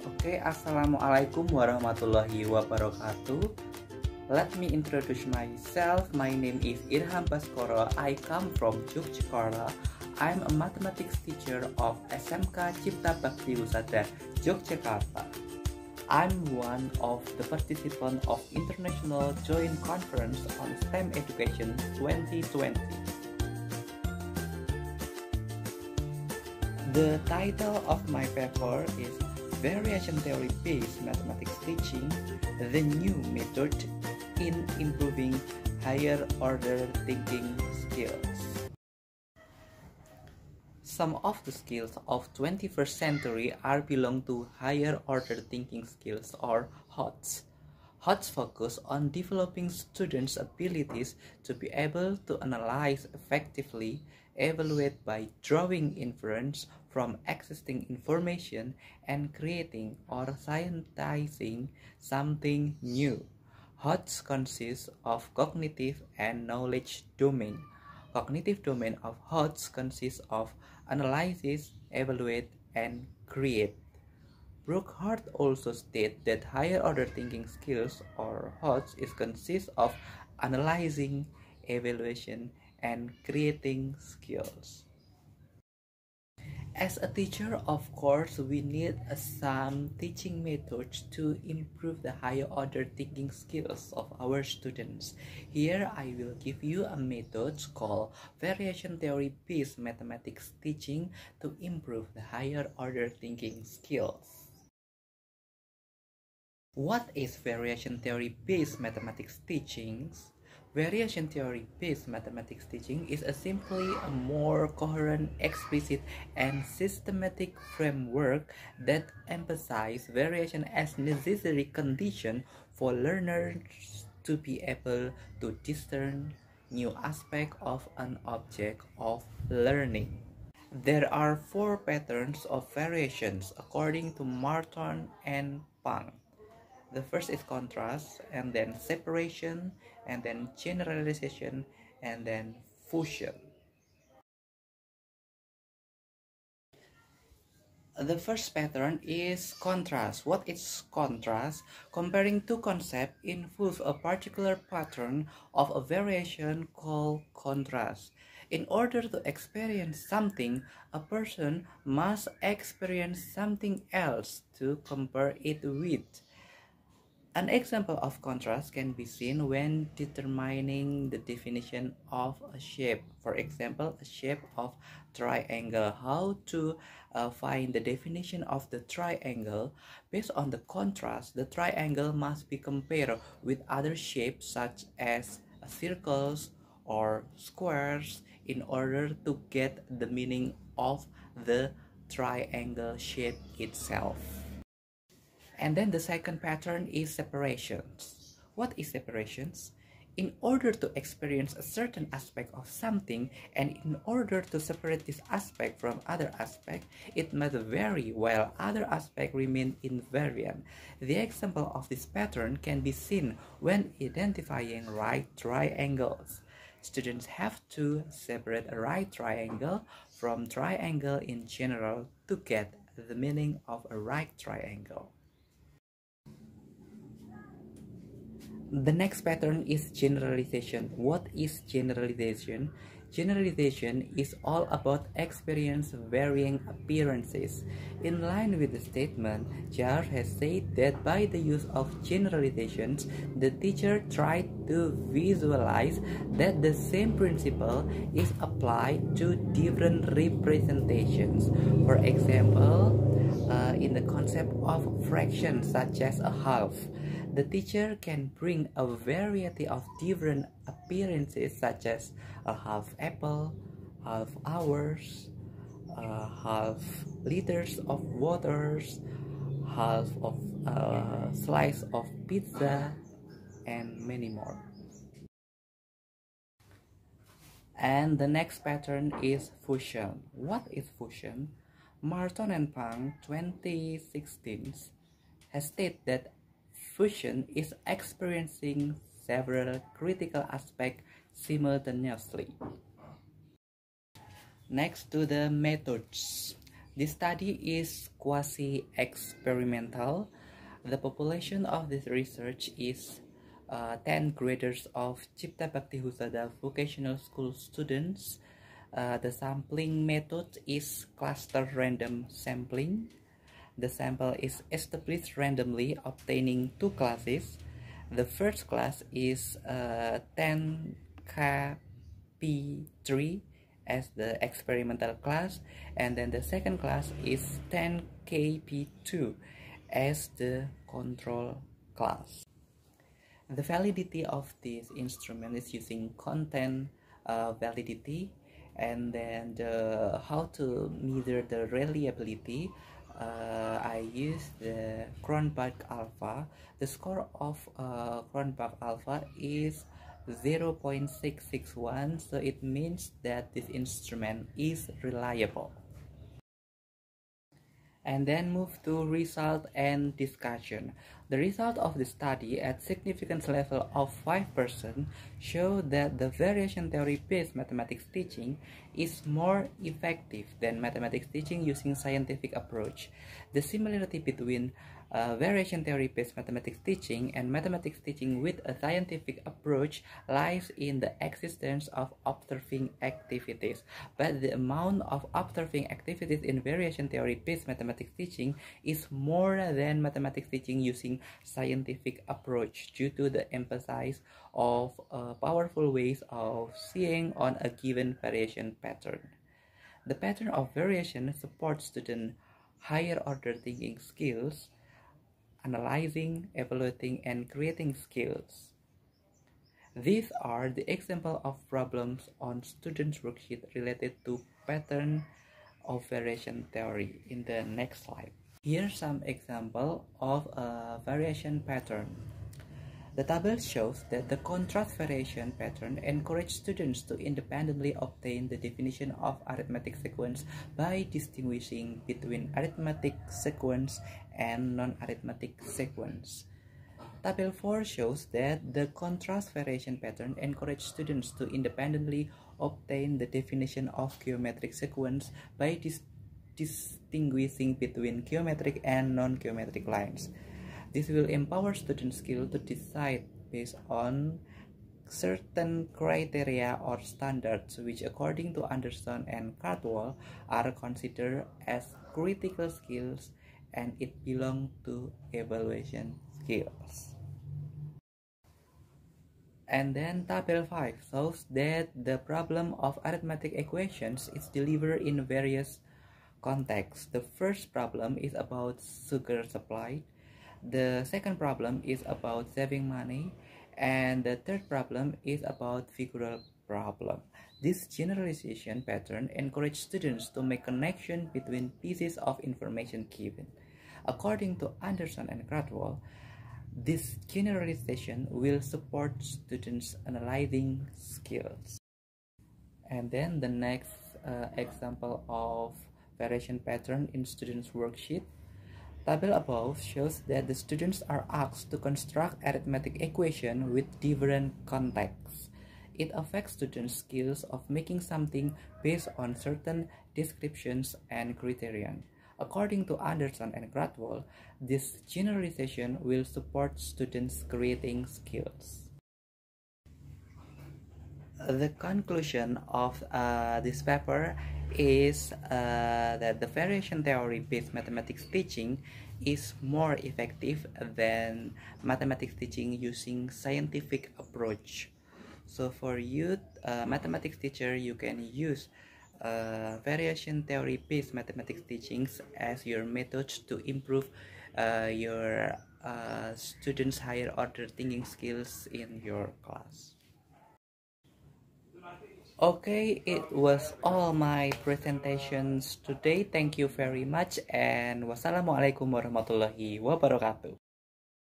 Oke, assalamualaikum warahmatullahi wabarakatuh. Let me introduce myself. My name is Baskoro. I come from Yogyakarta. I'm a mathematics teacher of SMK Cipta Bakti Wisata, Yogyakarta. I'm one of the participants of International Joint Conference on STEM Education 2020. The title of my paper is Variation Theory-Based Mathematics Teaching, the New Method in Improving Higher Order Thinking Skills. Some of the skills of 21st century are belong to higher order thinking skills or HOTS. HOTS focus on developing students' abilities to be able to analyze effectively, evaluate by drawing inference from existing information, and creating or scientizing something new. HOTS consists of cognitive and knowledge domain. Cognitive domain of HOTS consists of analysis, evaluate, and create. Brookhart also states that higher order thinking skills or HOTS consists of analyzing, evaluation, and creating skills. As a teacher, of course, we need some teaching methods to improve the higher order thinking skills of our students. Here, I will give you a method called Variation Theory-Based Mathematics Teaching to improve the higher order thinking skills. What is variation theory-based mathematics teaching? Variation theory-based mathematics teaching is simply a more coherent, explicit, and systematic framework that emphasizes variation as necessary condition for learners to be able to discern new aspects of an object of learning. There are four patterns of variations according to Martin and Pang. The first is contrast, and then separation, and then generalization, and then fusion. The first pattern is contrast. What is contrast? Comparing two concepts involves a particular pattern of a variation called contrast. In order to experience something, a person must experience something else to compare it with. An example of contrast can be seen when determining the definition of a shape. For example, a shape of triangle. How to find the definition of the triangle? Based on the contrast, the triangle must be compared with other shapes such as circles or squares in order to get the meaning of the triangle shape itself. And then the second pattern is separations. What is separations? In order to experience a certain aspect of something, and in order to separate this aspect from other aspect, it must vary while other aspects remain invariant. The example of this pattern can be seen when identifying right triangles. Students have to separate a right triangle from triangle in general to get the meaning of a right triangle. The next pattern is generalization. What is generalization? Generalization is all about experience varying appearances. In line with the statement, Jar has said that by the use of generalizations, the teacher tried to visualize that the same principle is applied to different representations. For example, in the concept of fractions such as a half, the teacher can bring a variety of different appearances such as a half apple, half hours, half liters of waters, half of a slice of pizza, and many more. And the next pattern is fusion. What is fusion? Martin and Pang 2016 has stated that fusion is experiencing several critical aspects simultaneously. Next to the methods. This study is quasi-experimental. The population of this research is 10 graders of Cipta Bakti Husada Vocational School students. The sampling method is cluster random sampling. The sample is established randomly, obtaining two classes. The first class is 10Kp3 as the experimental class, and then the second class is 10Kp2 as the control class. The validity of this instrument is using content validity, and then how to measure the reliability. I use the Cronbach alpha. The score of Cronbach alpha is 0.661, so it means that this instrument is reliable. And then move to result and discussion. The result of the study at significance level of 5% show that the variation theory-based mathematics teaching is more effective than mathematics teaching using scientific approach. The similarity between variation theory-based mathematics teaching and mathematics teaching with a scientific approach lies in the existence of observing activities, but the amount of observing activities in variation theory-based mathematics teaching is more than mathematics teaching using scientific approach due to the emphasis of powerful ways of seeing on a given variation pattern. The pattern of variation supports student higher order thinking skills, analyzing, evaluating, and creating skills. These are the example of problems on students' worksheet related to pattern of variation theory in the next slide. Here's some example of a variation pattern. The table shows that the contrast variation pattern encourages students to independently obtain the definition of arithmetic sequence by distinguishing between arithmetic sequence and non-arithmetic sequence. Table 4 shows that the contrast variation pattern encourages students to independently obtain the definition of geometric sequence by distinguishing between geometric and non-geometric lines. This will empower students' skill to decide based on certain criteria or standards which, according to Anderson and Cardwell, are considered as critical skills, and it belongs to evaluation skills. And then table 5 shows that the problem of arithmetic equations is delivered in various contexts. The first problem is about sugar supply. The second problem is about saving money, and the third problem is about figural problem. This generalization pattern encourages students to make connection between pieces of information given. According to Anderson and Cradwell, this generalization will support students' analyzing skills. And then the next example of variation pattern in students' worksheet. Table above shows that the students are asked to construct arithmetic equation with different contexts. It affects students' skills of making something based on certain descriptions and criterion. According to Anderson and Gradwell, this generalization will support students' creating skills. The conclusion of this paper is that the variation theory-based mathematics teaching is more effective than mathematics teaching using scientific approach. So for you, mathematics teacher, you can use variation theory-based mathematics teachings as your method to improve your students' higher order thinking skills in your class. Okay, it was all my presentations today. Thank you very much, and wassalamualaikum warahmatullahi wabarakatuh.